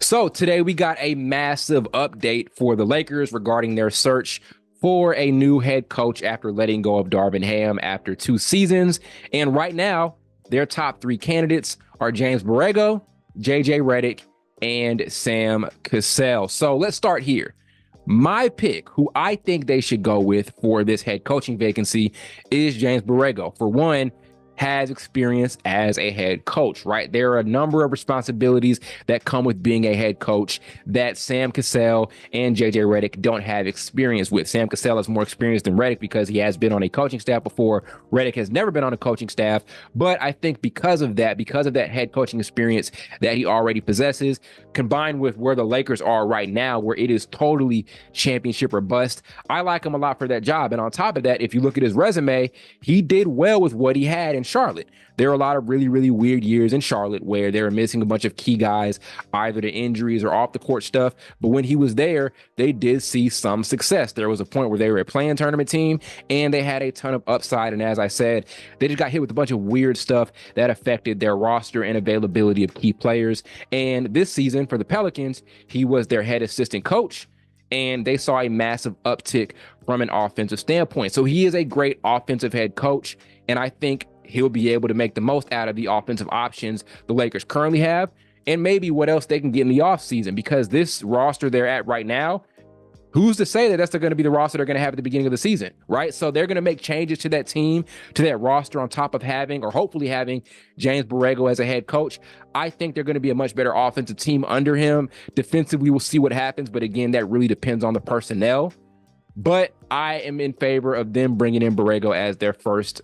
So today we got a massive update for the Lakers regarding their search for a new head coach after letting go of Darvin Ham after 2 seasons. And right now, their top three candidates are James Borrego, JJ Redick, and Sam Cassell. So let's start here. My pick, who I think they should go with for this head coaching vacancy, is James Borrego. For one, has experience as a head coach, right? There are a number of responsibilities that come with being a head coach that Sam Cassell and JJ Redick don't have experience with. Sam Cassell has more experience than Redick because he has been on a coaching staff before. Redick has never been on a coaching staff, but I think because of that head coaching experience that he already possesses, combined with where the Lakers are right now, where it is totally championship or bust, I like him a lot for that job. And on top of that, if you look at his resume, he did well with what he had in Charlotte. There are a lot of really, really weird years in Charlotte where they were missing a bunch of key guys, either to injuries or off the court stuff. But when he was there, they did see some success. There was a point where they were a play-in tournament team and they had a ton of upside. And as I said, they just got hit with a bunch of weird stuff that affected their roster and availability of key players. And this season for the Pelicans, he was their head assistant coach, and they saw a massive uptick from an offensive standpoint. So he is a great offensive head coach, and I think he'll be able to make the most out of the offensive options the Lakers currently have, and maybe what else they can get in the offseason, because this roster they're at right now, who's to say that that's going to be the roster they're going to have at the beginning of the season, right? So they're going to make changes to that team, to that roster, on top of having, or hopefully having, James Borrego as a head coach. I think they're going to be a much better offensive team under him. Defensively, we'll see what happens, but again, that really depends on the personnel. But I am in favor of them bringing in Borrego as their fourth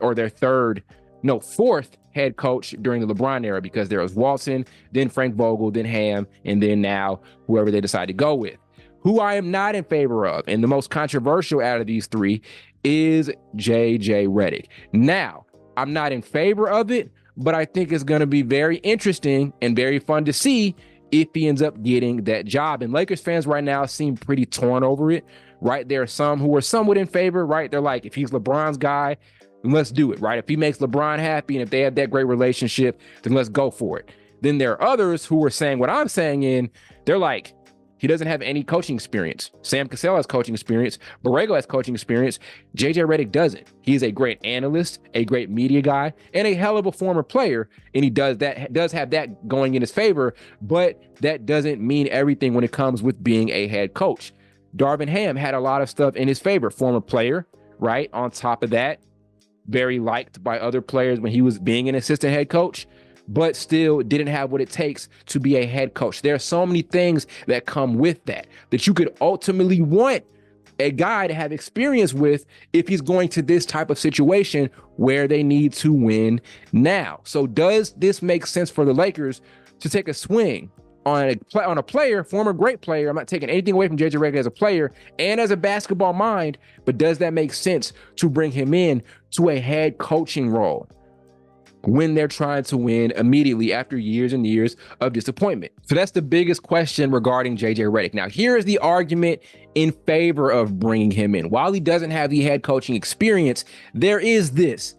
head coach during the LeBron era, because there was Walton, then Frank Vogel, then Ham, and then now whoever they decide to go with. Who I am not in favor of, and the most controversial out of these three, is JJ Redick. Now, I'm not in favor of it, but I think it's going to be very interesting and very fun to see if he ends up getting that job. And Lakers fans right now seem pretty torn over it, right? There are some who are somewhat in favor, right? They're like, if he's LeBron's guy, then let's do it, right? If he makes LeBron happy and if they have that great relationship, then let's go for it. Then there are others who are saying what I'm saying, they're like, he doesn't have any coaching experience. Sam Cassell has coaching experience. Borrego has coaching experience. JJ Redick doesn't. He's a great analyst, a great media guy, and a hell of a former player. And he does have that going in his favor, but that doesn't mean everything when it comes with being a head coach. Darvin Ham had a lot of stuff in his favor. Former player, right? On top of that, very liked by other players when he was being an assistant head coach, but still didn't have what it takes to be a head coach. There are so many things that come with that you could ultimately want a guy to have experience with if he's going to this type of situation where they need to win now. So does this make sense for the Lakers to take a swing on a player, former great player? I'm not taking anything away from JJ Redick as a player and as a basketball mind, but does that make sense to bring him in to a head coaching role when they're trying to win immediately after years and years of disappointment? So that's the biggest question regarding JJ Redick. Now, here is the argument in favor of bringing him in. While he doesn't have the head coaching experience, there is this.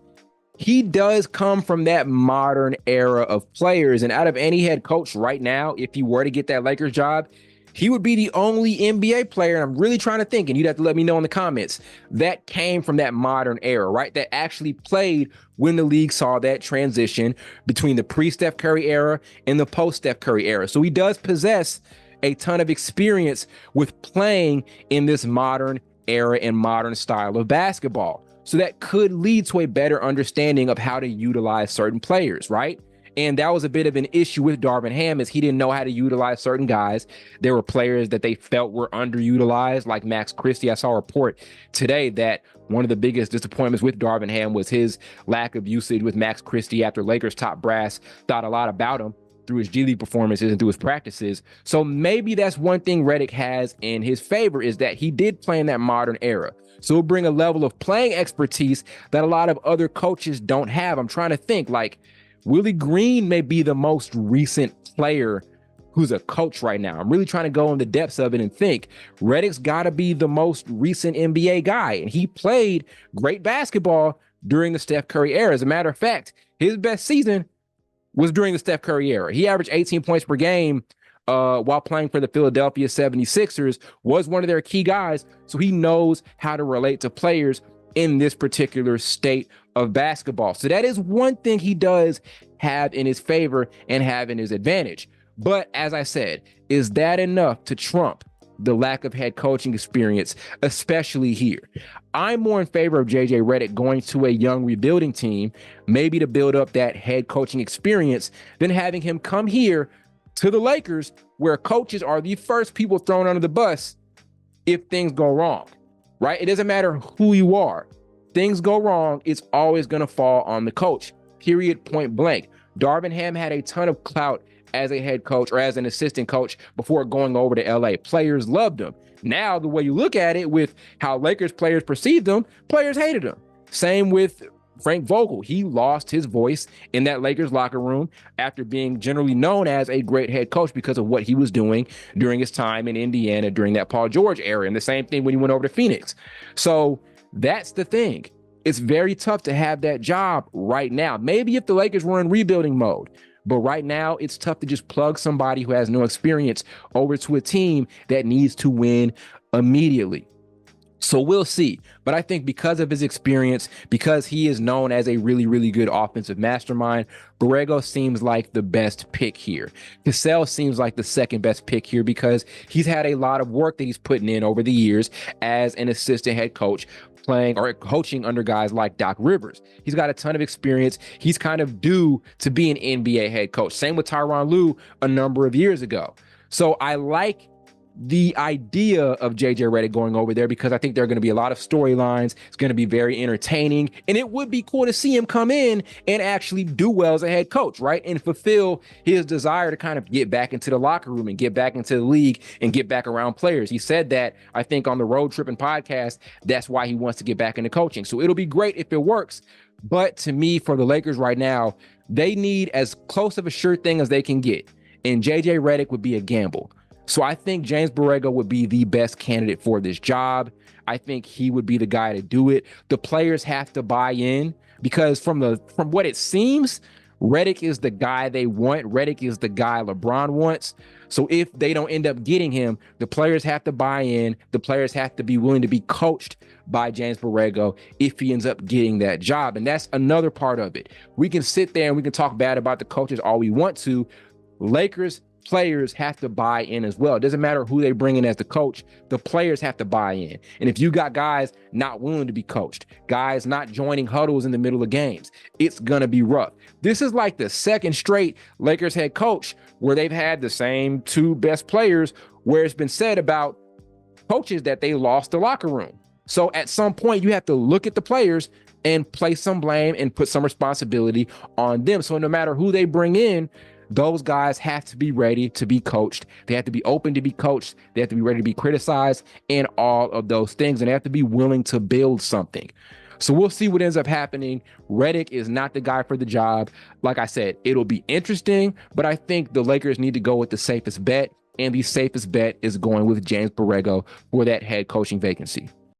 He does come from that modern era of players, and out of any head coach right now, if he were to get that Lakers job, he would be the only NBA player, and I'm really trying to think, and you'd have to let me know in the comments, that came from that modern era, right? That actually played when the league saw that transition between the pre-Steph Curry era and the post-Steph Curry era. So he does possess a ton of experience with playing in this modern era and modern style of basketball. So that could lead to a better understanding of how to utilize certain players, right? And that was a bit of an issue with Darvin Ham, is he didn't know how to utilize certain guys. There were players that they felt were underutilized, like Max Christie. I saw a report today that one of the biggest disappointments with Darvin Ham was his lack of usage with Max Christie after Lakers top brass thought a lot about him through his G League performances and through his practices. So maybe that's one thing Redick has in his favor, is that he did play in that modern era. So he'll bring a level of playing expertise that a lot of other coaches don't have. I'm trying to think, like, Willie Green may be the most recent player who's a coach right now. I'm really trying to go in the depths of it and think. Redick's got to be the most recent NBA guy, and he played great basketball during the Steph Curry era. As a matter of fact, his best season was during the Steph Curry era. He averaged 18 points per game while playing for the Philadelphia 76ers, was one of their key guys. So he knows how to relate to players in this particular state of basketball. So that is one thing he does have in his favor and have in his advantage. But as I said, is that enough to trump the lack of head coaching experience, especially here? I'm more in favor of JJ Redick going to a young rebuilding team, maybe to build up that head coaching experience, than having him come here to the Lakers, where coaches are the first people thrown under the bus if things go wrong, right? It doesn't matter who you are. Things go wrong, it's always going to fall on the coach, period, point blank. Darvin Ham had a ton of clout as a head coach or as an assistant coach before going over to LA. Players loved him. Now, the way you look at it with how Lakers players perceived him, players hated him. Same with Frank Vogel. He lost his voice in that Lakers locker room after being generally known as a great head coach because of what he was doing during his time in Indiana during that Paul George era. And the same thing when he went over to Phoenix. So that's the thing. It's very tough to have that job right now. Maybe if the Lakers were in rebuilding mode, but right now it's tough to just plug somebody who has no experience over to a team that needs to win immediately. So we'll see. But I think because of his experience, because he is known as a really, really good offensive mastermind, Borrego seems like the best pick here. Cassell seems like the second best pick here because he's had a lot of work that he's putting in over the years as an assistant head coach, playing or coaching under guys like Doc Rivers. He's got a ton of experience. He's kind of due to be an NBA head coach. Same with Tyronn Lue a number of years ago. So I like the idea of JJ Redick going over there because I think there are going to be a lot of storylines. It's going to be very entertaining, and it would be cool to see him come in and actually do well as a head coach, right? And fulfill his desire to kind of get back into the locker room and get back into the league and get back around players. He said that, I think, on the Road Tripping podcast, that's why he wants to get back into coaching. So it'll be great if it works. But to me, for the Lakers right now, they need as close of a sure thing as they can get. And JJ Redick would be a gamble. So I think James Borrego would be the best candidate for this job. I think he would be the guy to do it. The players have to buy in because from what it seems, Redick is the guy they want. Redick is the guy LeBron wants. So if they don't end up getting him, the players have to buy in. The players have to be willing to be coached by James Borrego if he ends up getting that job. And that's another part of it. We can sit there and we can talk bad about the coaches all we want to. Lakers players have to buy in as well. It doesn't matter who they bring in as the coach. The players have to buy in. And if you got guys not willing to be coached, guys not joining huddles in the middle of games, it's going to be rough. This is like the second straight Lakers head coach where they've had the same two best players where it's been said about coaches that they lost the locker room. So at some point you have to look at the players and place some blame and put some responsibility on them. So no matter who they bring in, those guys have to be ready to be coached. They have to be open to be coached. They have to be ready to be criticized and all of those things. And they have to be willing to build something. So we'll see what ends up happening. Redick is not the guy for the job. Like I said, it'll be interesting, but I think the Lakers need to go with the safest bet. And the safest bet is going with James Borrego for that head coaching vacancy.